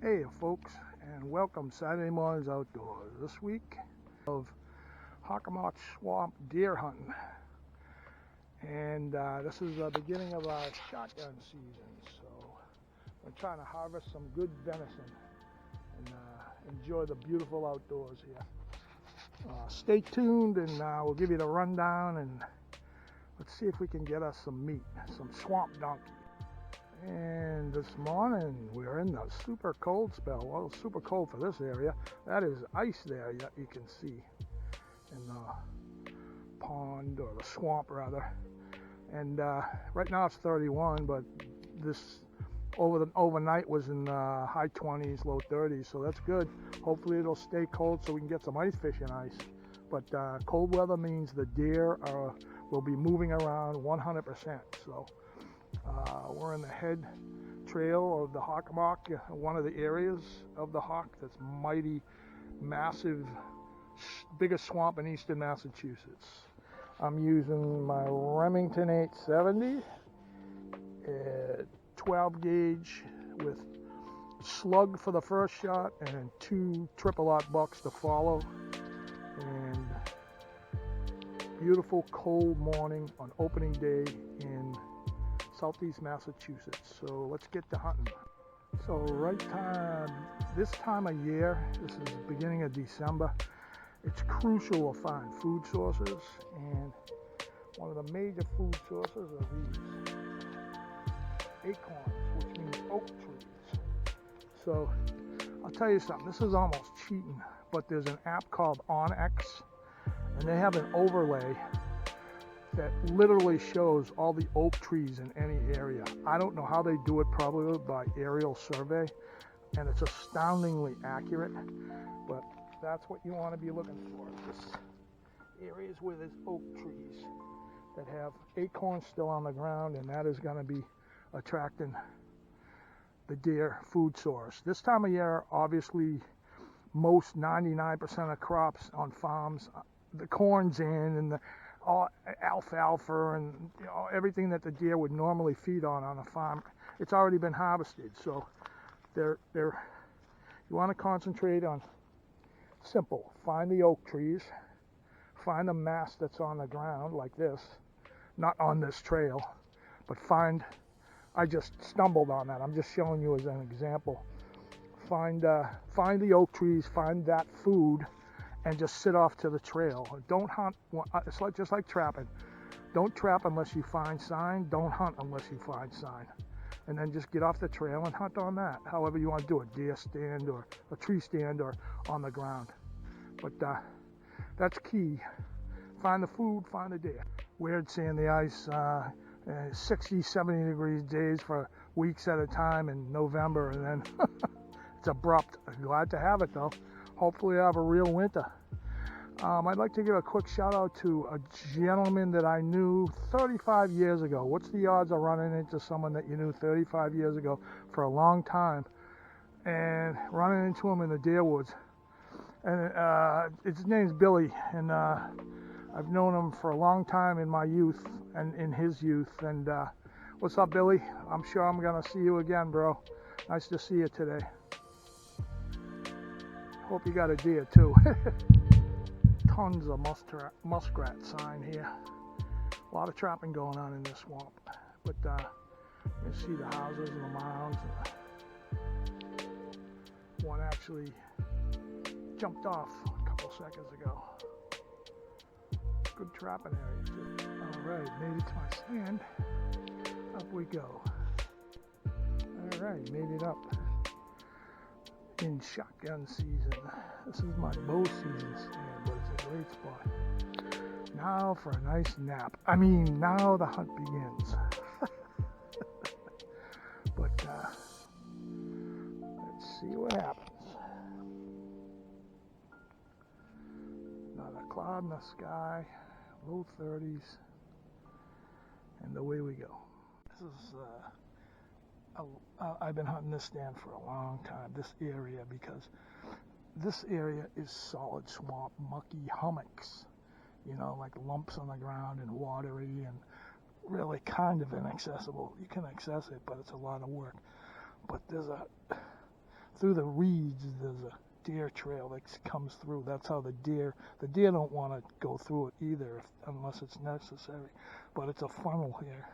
Hey folks, and welcome Saturday Mornings Outdoors. This week of Hockamock Swamp deer hunting, and this is the beginning of our shotgun season. So we're trying to harvest some good venison and enjoy the beautiful outdoors here. Stay tuned, and we'll give you the rundown, and let's see if we can get us some meat, some swamp donkey. And this morning we're in the super cold spell. Well, it's super cold for this area. That is ice there you can see in the pond, or the swamp rather. And right now it's 31, but this overnight was in high 20s, low 30s, so that's good. Hopefully it'll stay cold so we can get some ice fishing ice. But cold weather means the deer will be moving around 100%. So we're in the head trail of the Hockamock, one of the areas of the Hock that's mighty, massive, biggest swamp in eastern Massachusetts. I'm using my Remington 870, 12 gauge with slug for the first shot and 2 triple-aught bucks to follow. And beautiful cold morning on opening day in southeast Massachusetts. So let's get to hunting. So this time of year, this is the beginning of December, it's crucial to find food sources, and one of the major food sources are these acorns, which means oak trees. So I'll tell you something, this is almost cheating, but there's an app called OnX, and they have an overlay that literally shows all the oak trees in any area. I don't know how they do it, probably by aerial survey, and it's astoundingly accurate, but that's what you want to be looking for. Just areas where there's oak trees that have acorns still on the ground, and that is going to be attracting the deer food source. This time of year, obviously, most 99% of crops on farms, the corn's in, and the alfalfa and everything that the deer would normally feed on a farm, it's already been harvested. So you want to concentrate on simple. Find the oak trees, find a mass that's on the ground like this, not on this trail, but I just stumbled on that. I'm just showing you as an example. Find the oak trees, find that food, and just sit off to the trail. Don't hunt. It's just like trapping. Don't trap unless you find sign. Don't hunt unless you find sign. And then just get off the trail and hunt on that. However you want to do it, deer stand or a tree stand or on the ground. But that's key. Find the food, find the deer. Weird seeing the ice 60, 70 degrees days for weeks at a time in November, and then it's abrupt. I'm glad to have it though. Hopefully I have a real winter. I'd like to give a quick shout out to a gentleman that I knew 35 years ago. What's the odds of running into someone that you knew 35 years ago for a long time and running into him in the deer woods? And his name's Billy, and I've known him for a long time in my youth and in his youth. And what's up, Billy? I'm sure I'm gonna see you again, bro. Nice to see you today. Hope you got a deer too. Tons of muskrat sign here. A lot of trapping going on in this swamp. But you can see the houses and the mounds. One actually jumped off a couple seconds ago. Good trapping area too. Alright, made it to my stand. Up we go. Alright, made it up. In shotgun season. This is my bow season stand, but it's a great spot. Now for a nice nap. Now the hunt begins. But let's see what happens. Not a cloud in the sky, low 30s, and away we go. This is I've been hunting this stand for a long time, this area, because this area is solid swamp, mucky hummocks, like lumps on the ground and watery and really kind of inaccessible. You can access it, but it's a lot of work. But there's through the reeds, there's a deer trail that comes through. That's how the deer don't want to go through it either unless it's necessary. But it's a funnel here.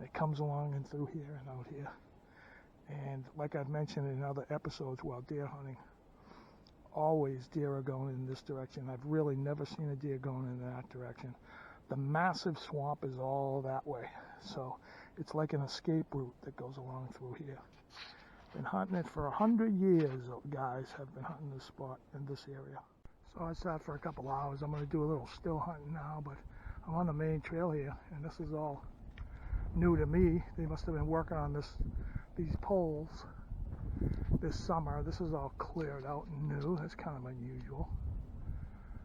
It comes along and through here and out here. And like I've mentioned in other episodes while deer hunting, always deer are going in this direction. I've really never seen a deer going in that direction. The massive swamp is all that way. So it's like an escape route that goes along through here. Been hunting it for 100 years, guys have been hunting this spot in this area. So I sat for a couple hours. I'm going to do a little still hunting now, but I'm on the main trail here, and this is all new to me. They must have been working on these poles this summer. This is all cleared out and new. That's kind of unusual.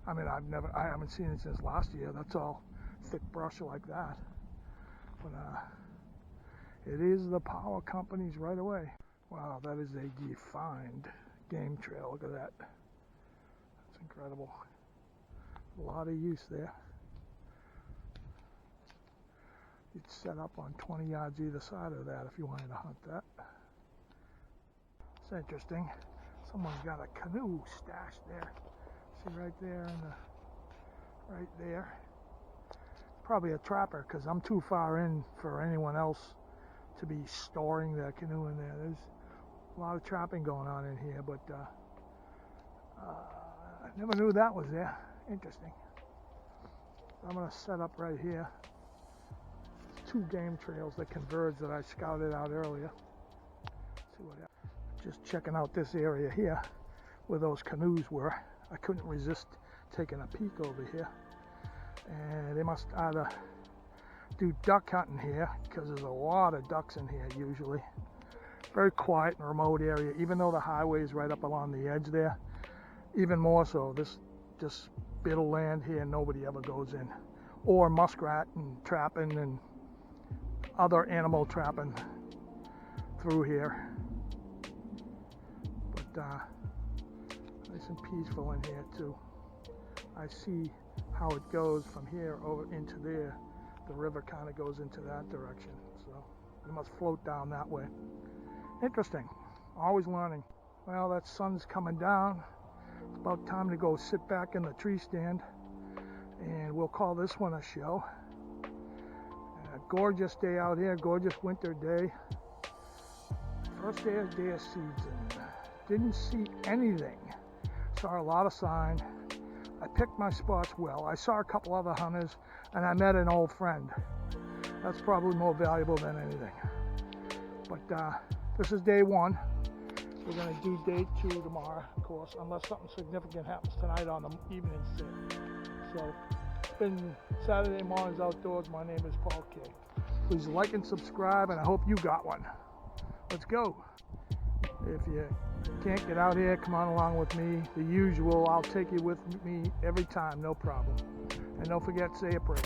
I mean, I haven't seen it since last year. That's all thick brush like that. But it is the power companies right away. Wow, that is a defined game trail. Look at that. That's incredible. A lot of use there. You'd set up on 20 yards either side of that if you wanted to hunt that. It's interesting. Someone's got a canoe stashed there. See right there and right there. Probably a trapper, because I'm too far in for anyone else to be storing their canoe in there. There's a lot of trapping going on in here, but I never knew that was there. Interesting. I'm going to set up right here. There's 2 game trails that converge that I scouted out earlier. See what happens. Just checking out this area here where those canoes were. I couldn't resist taking a peek over here. And they must either do duck hunting here, because there's a lot of ducks in here usually. Very quiet and remote area, even though the highway is right up along the edge there. Even more so, this just bit of land here nobody ever goes in. Or muskrat and trapping and other animal trapping through here. But nice and peaceful in here too. I see how it goes from here over into there. The river kind of goes into that direction, so you must float down that way. Interesting. Always learning. Well, that sun's coming down. It's about time to go sit back in the tree stand, and we'll call this one a show. A gorgeous day out here, gorgeous winter day. First day of deer season. Didn't see anything. Saw a lot of sign. I picked my spots well. I saw a couple other hunters, and I met an old friend. That's probably more valuable than anything. But this is day 1. We're going to do day 2 tomorrow, of course, unless something significant happens tonight on the evening sit. So, it's been Saturday Mornings Outdoors. My name is Paul K. Please like and subscribe, and I hope you got one. Let's go. If you can't get out here, come on along with me. The usual, I'll take you with me every time, no problem. And don't forget, say a prayer.